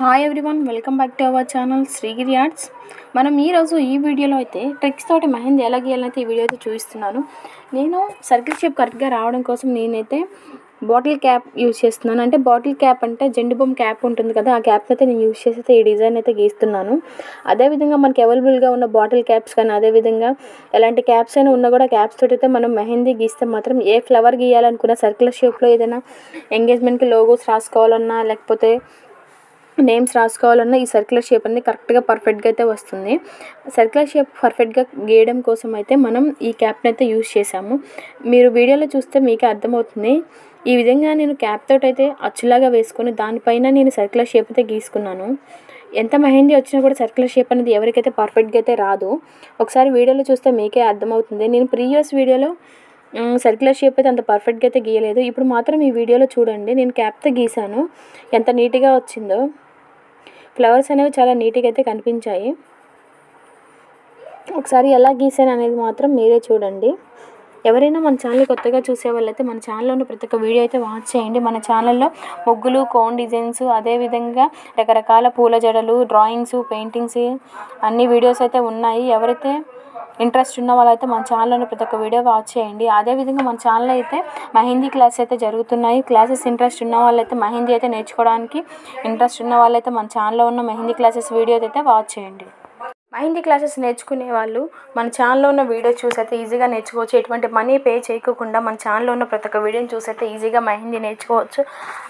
Hi everyone, welcome back to our channel Srigiri arts. మనం ఈరోజు ఈ వీడియోలో అయితే ట్రిక్స్ తోటి మెహందీ ఎలా గీయాలైతే ఈ వీడియో అయితే చూపిస్తున్నాను. నేను సర్కిల్ షేప్ కరెక్ట్గా రావడం కోసం నేనైతే బాటిల్ క్యాప్ యూజ్ చేస్తున్నాను. అంటే బాటిల్ క్యాప్ అంటే జెండు బొమ్మ క్యాప్ ఉంటుంది కదా, ఆ క్యాప్ అయితే నేను యూజ్ చేసి అయితే ఈ డిజైన్ అయితే గీస్తున్నాను. అదేవిధంగా మనకి అవైలబుల్గా ఉన్న బాటిల్ క్యాప్స్ కానీ అదేవిధంగా ఎలాంటి క్యాప్స్ అయినా ఉన్నా కూడా క్యాప్స్ తోటి అయితే మనం మెహందీ గీస్తే మాత్రం ఏ ఫ్లవర్ గీయాలనుకున్న సర్కిల్ షేప్లో ఏదైనా ఎంగేజ్మెంట్కి లోగోస్ రాసుకోవాలన్నా లేకపోతే నేమ్స్ రాసుకోవాలన్నా ఈ సర్క్యులర్ షేప్ అనేది కరెక్ట్గా పర్ఫెక్ట్గా అయితే వస్తుంది. సర్క్యులర్ షేప్ పర్ఫెక్ట్గా గీయడం కోసం అయితే మనం ఈ క్యాప్ని అయితే యూజ్ చేసాము. మీరు వీడియోలో చూస్తే మీకే అర్థమవుతుంది. ఈ విధంగా నేను క్యాప్ తోటి అయితే అచ్చులాగా వేసుకొని దానిపైన నేను సర్క్యులర్ షేప్ అయితే గీసుకున్నాను. ఎంత మెహందీ వచ్చినా కూడా సర్క్యులర్ షేప్ అనేది ఎవరికైతే పర్ఫెక్ట్గా అయితే రాదు. ఒకసారి వీడియోలో చూస్తే మీకే అర్థమవుతుంది. నేను ప్రీవియస్ వీడియోలో సర్క్యులర్ షేప్ అయితే అంత పర్ఫెక్ట్గా అయితే గీయలేదు. ఇప్పుడు మాత్రం ఈ వీడియోలో చూడండి, నేను క్యాప్తో గీసాను, ఎంత నీట్గా వచ్చిందో. ఫ్లవర్స్ అనేవి చాలా నీట్గా అయితే కనిపించాయి. ఒకసారి ఎలా గీసాను అనేది మాత్రం మీరే చూడండి. ఎవరైనా మన ఛానల్ కొత్తగా చూసే వాళ్ళైతే మన ఛానల్లో ఉన్న ప్రతి ఒక్క వీడియో అయితే వాచ్ చేయండి. మన ఛానల్లో ముగ్గులు, కోన్ డిజైన్స్, అదేవిధంగా రకరకాల పూల జడలు, డ్రాయింగ్స్, పెయింటింగ్స్ అన్ని వీడియోస్ అయితే ఉన్నాయి. ఎవరైతే ఇంట్రెస్ట్ ఉన్న వాళ్ళైతే మన ఛానల్లోని ప్రతి ఒక్క వీడియో వాచ్ చేయండి. అదేవిధంగా మన ఛానల్ అయితే మెహందీ క్లాసెస్ అయితే జరుగుతున్నాయి. క్లాసెస్ ఇంట్రెస్ట్ ఉన్న వాళ్ళైతే మెహందీ అయితే నేర్చుకోవడానికి ఇంట్రెస్ట్ ఉన్న వాళ్ళైతే మన ఛానల్లో ఉన్న మెహందీ క్లాసెస్ వీడియో అయితే వాచ్ చేయండి. మెహందీ క్లాసెస్ నేర్చుకునే వాళ్ళు మన ఛానల్లో ఉన్న వీడియో చూసి అయితే ఈజీగా నేర్చుకోవచ్చు. ఎటువంటి మనీ పే చేయకుండా మన ఛానల్లో ఉన్న ప్రతి ఒక్క వీడియోని చూసి అయితే ఈజీగా మెహందీ నేర్చుకోవచ్చు.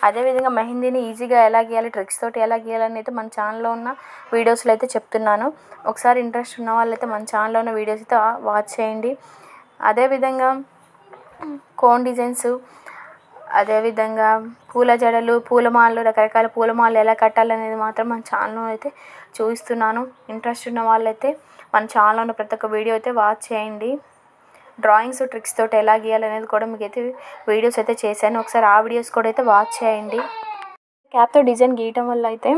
అదేవిధంగా మెహందీని ఈజీగా ఎలా గీయాలి, ట్రిక్స్ తోటి ఎలా గీయాలని అయితే మన ఛానల్లో ఉన్న వీడియోస్లో అయితే చెప్తున్నాను. ఒకసారి ఇంట్రెస్ట్ ఉన్న వాళ్ళైతే మన ఛానల్లో ఉన్న వీడియోస్ అయితే వాచ్ చేయండి. అదేవిధంగా కోన్ డిజైన్స్, అదేవిధంగా పూల జడలు, పూలమాలలు, రకరకాల పూలమాలలు ఎలా కట్టాలనేది మాత్రం మన ఛానల్లో అయితే చూపిస్తున్నాను. ఇంట్రెస్ట్ ఉన్న వాళ్ళైతే మన ఛానల్లో ఉన్న ప్రతి ఒక్క వీడియో అయితే వాచ్ చేయండి. డ్రాయింగ్స్, ట్రిక్స్ తోటి ఎలా గీయాలనేది కూడా మీకు అయితే వీడియోస్ అయితే చేశాను. ఒకసారి ఆ వీడియోస్ కూడా అయితే వాచ్ చేయండి. క్యాప్తో డిజైన్ గీయటం వల్ల అయితే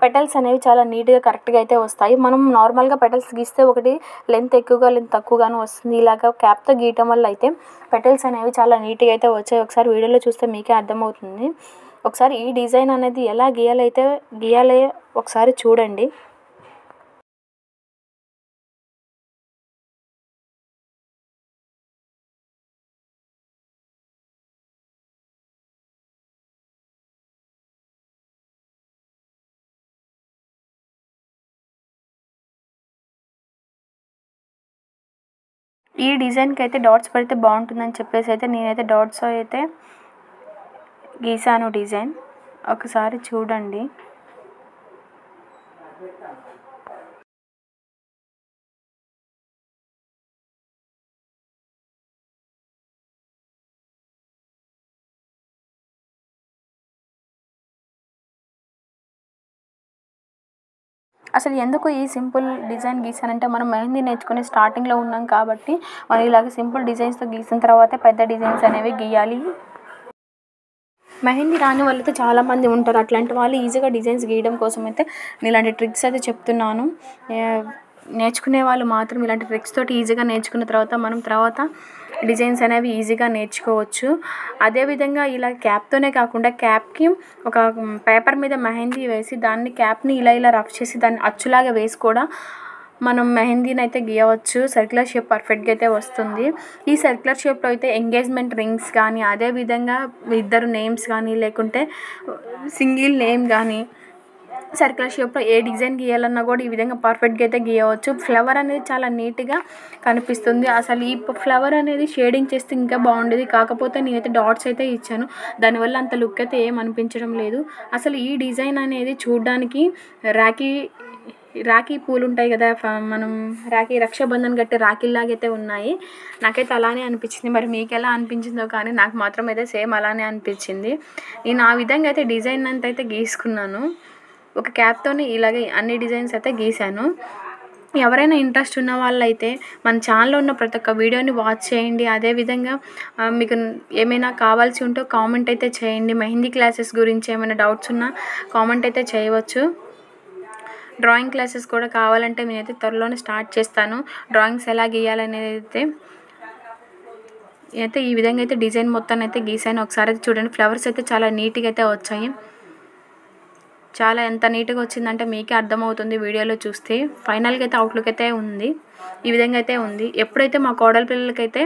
పెటల్స్ అనేవి చాలా నీట్గా కరెక్ట్గా అయితే వస్తాయి. మనం నార్మల్గా పెటల్స్ గీస్తే ఒకటి లెంత్ ఎక్కువగా లెంత్ తక్కువగాను వస్తుంది. ఇలాగ క్యాప్తో గీయటం వల్ల అయితే పెటల్స్ అనేవి చాలా నీట్గా అయితే వచ్చాయి. ఒకసారి వీడియోలో చూస్తే మీకే అర్థమవుతుంది. ఒకసారి ఈ డిజైన్ అనేది ఎలా గీయాలి ఒకసారి చూడండి. ఈ డిజైన్కి అయితే డాట్స్ పడితే బాగుంటుందని చెప్పేసి అయితే నేనైతే డాట్స్ అయితే గీసాను డిజైన్. ఒకసారి చూడండి. అసలు ఎందుకు ఈ సింపుల్ డిజైన్ గీసానంటే మనం మెహందీ నేర్చుకుని స్టార్టింగ్లో ఉన్నాం కాబట్టి మనం ఇలాగ సింపుల్ డిజైన్స్తో గీసిన తర్వాత పెద్ద డిజైన్స్ అనేవి గీయాలి. మెహందీ రాని వాళ్ళైతే చాలామంది ఉంటారు. అట్లాంటి వాళ్ళు ఈజీగా డిజైన్స్ గీయడం కోసం అయితే నేను ఇలాంటి ట్రిక్స్ అయితే చెప్తున్నాను. నేర్చుకునే వాళ్ళు మాత్రం ఇలాంటి ట్రిక్స్ తోటి ఈజీగా నేర్చుకున్న తర్వాత మనం డిజైన్స్ అనేవి ఈజీగా నేర్చుకోవచ్చు. అదేవిధంగా ఇలా క్యాప్తోనే కాకుండా క్యాప్కి ఒక పేపర్ మీద మెహందీ వేసి దాన్ని క్యాప్ని ఇలా రఫ్ చేసి దాన్ని అచ్చులాగా వేసి కూడా మనం మెహందీని అయితే గీయవచ్చు. సర్క్యులర్ షేప్ పర్ఫెక్ట్గా అయితే వస్తుంది. ఈ సర్క్యులర్ షేప్లో అయితే ఎంగేజ్మెంట్ రింగ్స్ కానీ అదేవిధంగా ఇద్దరు నేమ్స్ కానీ లేకుంటే సింగిల్ నేమ్ కానీ సర్క్యులర్ షేప్లో ఏ డిజైన్ గీయాలన్నా కూడా ఈ విధంగా పర్ఫెక్ట్గా అయితే గీయవచ్చు. ఫ్లవర్ అనేది చాలా నీట్గా కనిపిస్తుంది. అసలు ఈ ఫ్లవర్ అనేది షేడింగ్ చేస్తే ఇంకా బాగుండేది. కాకపోతే నేనైతే డాట్స్ అయితే ఇచ్చాను. దానివల్ల అంత లుక్ అయితే ఏం అనిపించడం లేదు. అసలు ఈ డిజైన్ అనేది చూడడానికి రాఖీ పూలు ఉంటాయి కదా, మనం రక్షాబంధన్ కట్టే రాఖీలాగైతే ఉన్నాయి. నాకైతే అలానే అనిపించింది. మరి మీకు ఎలా అనిపించిందో కానీ నాకు మాత్రం అయితే సేమ్ అలానే అనిపించింది. నేను ఆ విధంగా అయితే డిజైన్ అంతా అయితే గీసుకున్నాను. ఒక క్యాప్తోనే ఇలాగే అన్ని డిజైన్స్ అయితే గీసాను. ఎవరైనా ఇంట్రెస్ట్ ఉన్న వాళ్ళైతే మన ఛానల్లో ఉన్న ప్రతి ఒక్క వీడియోని వాచ్ చేయండి. అదేవిధంగా మీకు ఏమైనా కావాల్సి ఉంటే కామెంట్ అయితే చేయండి. మెహందీ క్లాసెస్ గురించి ఏమైనా డౌట్స్ ఉన్నా కామెంట్ అయితే చేయవచ్చు. డ్రాయింగ్ క్లాసెస్ కూడా కావాలంటే నేనైతే త్వరలోనే స్టార్ట్ చేస్తాను. డ్రాయింగ్స్ ఎలా గీయాలనేది అయితే ఈ విధంగా అయితే డిజైన్ మొత్తాన్ని అయితే గీసాను. ఒకసారి అయితే చూడండి. ఫ్లవర్స్ అయితే చాలా నీట్గా అయితే వచ్చాయి. చాలా ఎంత నీట్గా వచ్చిందంటే మీకే అర్థమవుతుంది వీడియోలో చూస్తే. ఫైనల్గా అయితే అవుట్లుక్ అయితే ఉంది, ఈ విధంగా అయితే ఉంది. ఎప్పుడైతే మా కోడల పిల్లలకైతే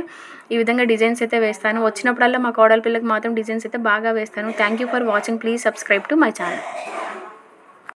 ఈ విధంగా డిజైన్స్ అయితే వేస్తాను. వచ్చినప్పుడల్లా మా కోడల పిల్లలకి మాత్రం డిజైన్స్ అయితే బాగా వేస్తాను. Thank you for watching. Please subscribe to my channel.